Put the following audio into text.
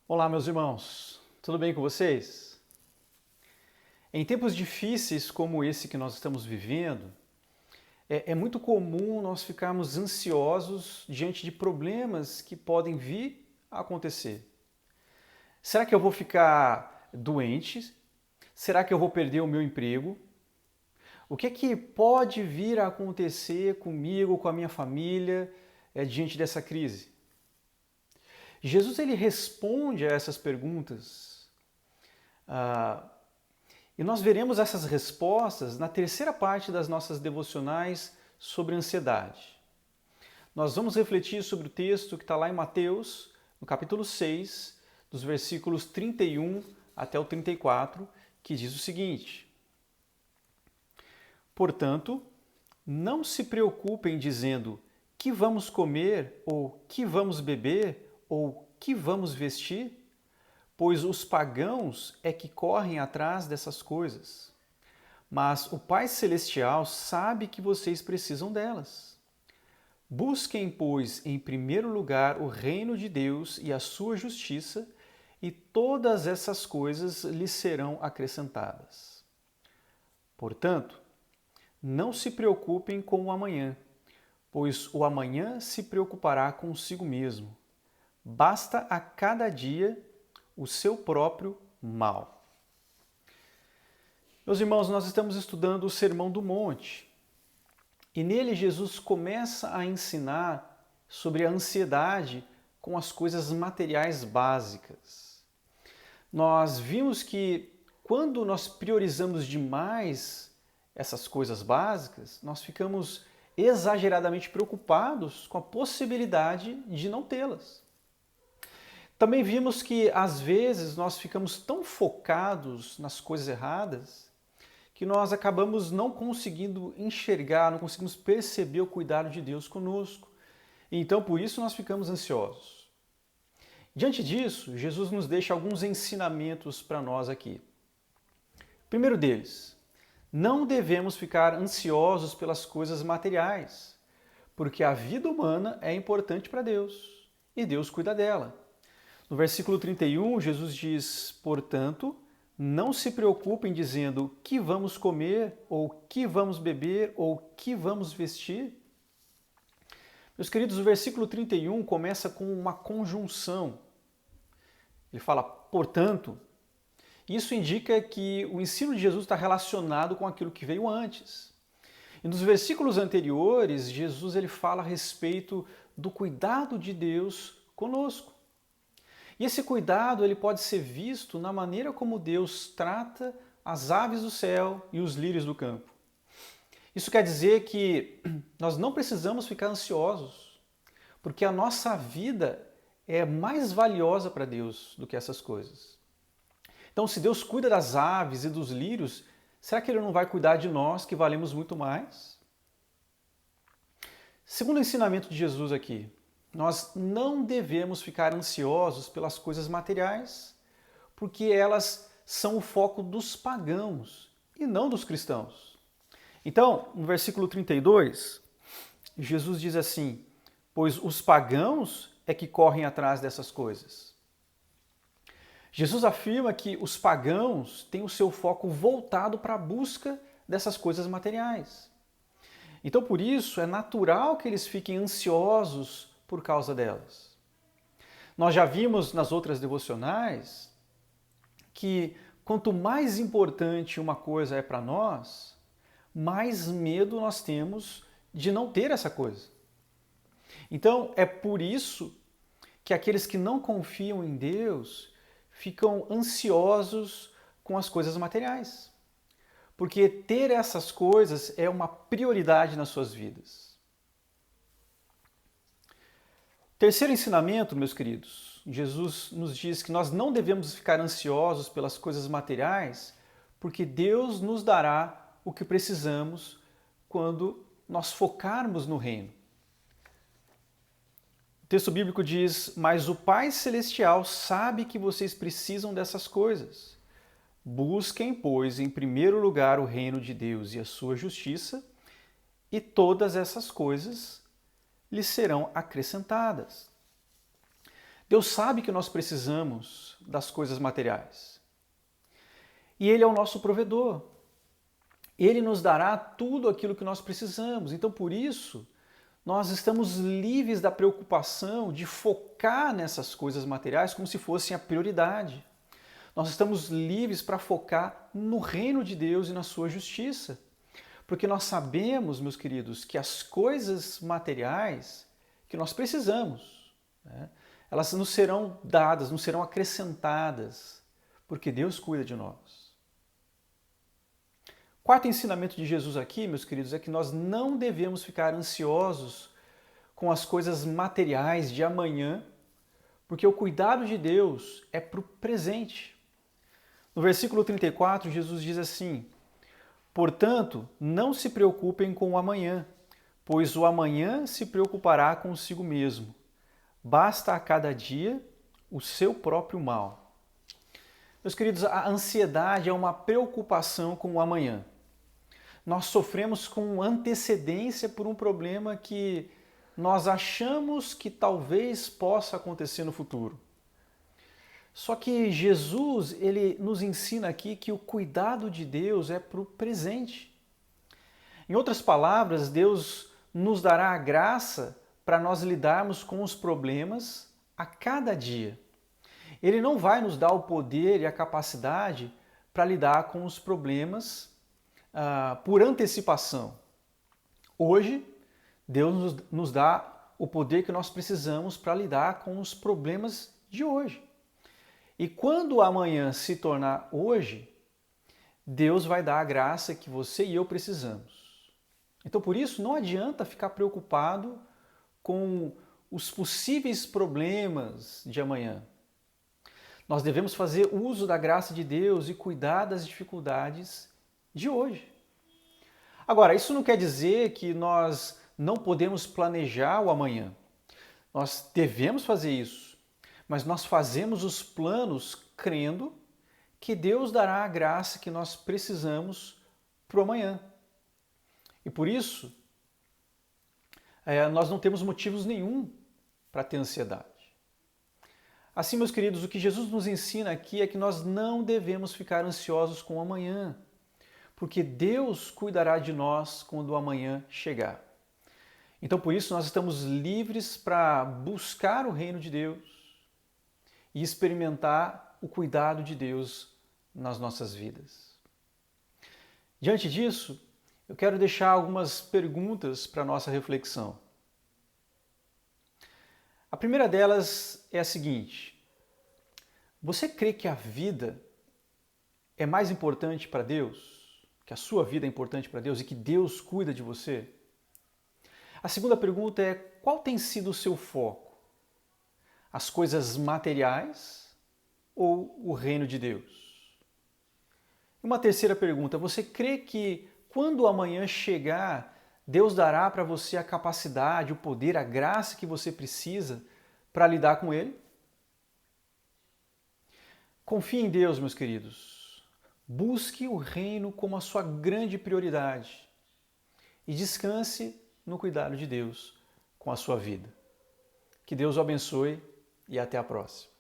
Olá, meus irmãos, tudo bem com vocês? Em tempos difíceis como esse que nós estamos vivendo, é muito comum nós ficarmos ansiosos diante de problemas que podem vir a acontecer. Será que eu vou ficar doente? Será que eu vou perder o meu emprego? O que é que pode vir a acontecer comigo, com a minha família, diante dessa crise? Jesus ele responde a essas perguntas. E nós veremos essas respostas na terceira parte das nossas devocionais sobre ansiedade. Nós vamos refletir sobre o texto que está lá em Mateus, no capítulo 6, dos versículos 31 até o 34, que diz o seguinte: Portanto, não se preocupem dizendo que vamos comer, ou que vamos beber, ou que vamos vestir, pois os pagãos é que correm atrás dessas coisas. Mas o Pai Celestial sabe que vocês precisam delas. Busquem, pois, em primeiro lugar o reino de Deus e a sua justiça, e todas essas coisas lhes serão acrescentadas. Portanto, não se preocupem com o amanhã, pois o amanhã se preocupará consigo mesmo. Basta a cada dia o seu próprio mal. Meus irmãos, nós estamos estudando o Sermão do Monte e nele Jesus começa a ensinar sobre a ansiedade com as coisas materiais básicas. Nós vimos que quando nós priorizamos demais essas coisas básicas, nós ficamos exageradamente preocupados com a possibilidade de não tê-las. Também vimos que, às vezes, nós ficamos tão focados nas coisas erradas que nós acabamos não conseguindo enxergar, não conseguimos perceber o cuidado de Deus conosco. E então, por isso, nós ficamos ansiosos. Diante disso, Jesus nos deixa alguns ensinamentos para nós aqui. Primeiro deles, não devemos ficar ansiosos pelas coisas materiais, porque a vida humana é importante para Deus e Deus cuida dela. No versículo 31, Jesus diz, portanto, não se preocupem dizendo que vamos comer, ou que vamos beber, ou que vamos vestir. Meus queridos, o versículo 31 começa com uma conjunção. Ele fala, portanto. Isso indica que o ensino de Jesus está relacionado com aquilo que veio antes. E nos versículos anteriores, Jesus ele fala a respeito do cuidado de Deus conosco. E esse cuidado ele pode ser visto na maneira como Deus trata as aves do céu e os lírios do campo. Isso quer dizer que nós não precisamos ficar ansiosos, porque a nossa vida é mais valiosa para Deus do que essas coisas. Então, se Deus cuida das aves e dos lírios, será que Ele não vai cuidar de nós que valemos muito mais? Segundo o ensinamento de Jesus aqui, nós não devemos ficar ansiosos pelas coisas materiais, porque elas são o foco dos pagãos e não dos cristãos. Então, no versículo 32, Jesus diz assim, pois os pagãos é que correm atrás dessas coisas. Jesus afirma que os pagãos têm o seu foco voltado para a busca dessas coisas materiais. Então, por isso, é natural que eles fiquem ansiosos por causa delas. Nós já vimos nas outras devocionais que quanto mais importante uma coisa é para nós, mais medo nós temos de não ter essa coisa. Então, é por isso que aqueles que não confiam em Deus ficam ansiosos com as coisas materiais. Porque ter essas coisas é uma prioridade nas suas vidas. Terceiro ensinamento, meus queridos, Jesus nos diz que nós não devemos ficar ansiosos pelas coisas materiais, porque Deus nos dará o que precisamos quando nós focarmos no reino. O texto bíblico diz, mas o Pai Celestial sabe que vocês precisam dessas coisas. Busquem, pois, em primeiro lugar o reino de Deus e a sua justiça, e todas essas coisas lhes serão acrescentadas. Deus sabe que nós precisamos das coisas materiais. E Ele é o nosso provedor. Ele nos dará tudo aquilo que nós precisamos. Então, por isso, nós estamos livres da preocupação de focar nessas coisas materiais como se fossem a prioridade. Nós estamos livres para focar no reino de Deus e na sua justiça. Porque nós sabemos, meus queridos, que as coisas materiais que nós precisamos, né, elas nos serão dadas, nos serão acrescentadas, porque Deus cuida de nós. Quarto ensinamento de Jesus aqui, meus queridos, é que nós não devemos ficar ansiosos com as coisas materiais de amanhã, porque o cuidado de Deus é para o presente. No versículo 34, Jesus diz assim: portanto, não se preocupem com o amanhã, pois o amanhã se preocupará consigo mesmo. Basta a cada dia o seu próprio mal. Meus queridos, a ansiedade é uma preocupação com o amanhã. Nós sofremos com antecedência por um problema que nós achamos que talvez possa acontecer no futuro. Só que Jesus, ele nos ensina aqui que o cuidado de Deus é para o presente. Em outras palavras, Deus nos dará a graça para nós lidarmos com os problemas a cada dia. Ele não vai nos dar o poder e a capacidade para lidar com os problemas por antecipação. Hoje, Deus nos dá o poder que nós precisamos para lidar com os problemas de hoje. E quando o amanhã se tornar hoje, Deus vai dar a graça que você e eu precisamos. Então, por isso, não adianta ficar preocupado com os possíveis problemas de amanhã. Nós devemos fazer uso da graça de Deus e cuidar das dificuldades de hoje. Agora, isso não quer dizer que nós não podemos planejar o amanhã. Nós devemos fazer isso, mas nós fazemos os planos crendo que Deus dará a graça que nós precisamos para o amanhã. E por isso, nós não temos motivos nenhum para ter ansiedade. Assim, meus queridos, o que Jesus nos ensina aqui é que nós não devemos ficar ansiosos com o amanhã, porque Deus cuidará de nós quando o amanhã chegar. Então, por isso, nós estamos livres para buscar o reino de Deus e experimentar o cuidado de Deus nas nossas vidas. Diante disso, eu quero deixar algumas perguntas para a nossa reflexão. A primeira delas é a seguinte: você crê que a vida é mais importante para Deus? Que a sua vida é importante para Deus e que Deus cuida de você? A segunda pergunta é: qual tem sido o seu foco? As coisas materiais ou o reino de Deus? Uma terceira pergunta: você crê que quando o amanhã chegar, Deus dará para você a capacidade, o poder, a graça que você precisa para lidar com ele? Confie em Deus, meus queridos. Busque o reino como a sua grande prioridade e descanse no cuidado de Deus com a sua vida. Que Deus o abençoe e até a próxima.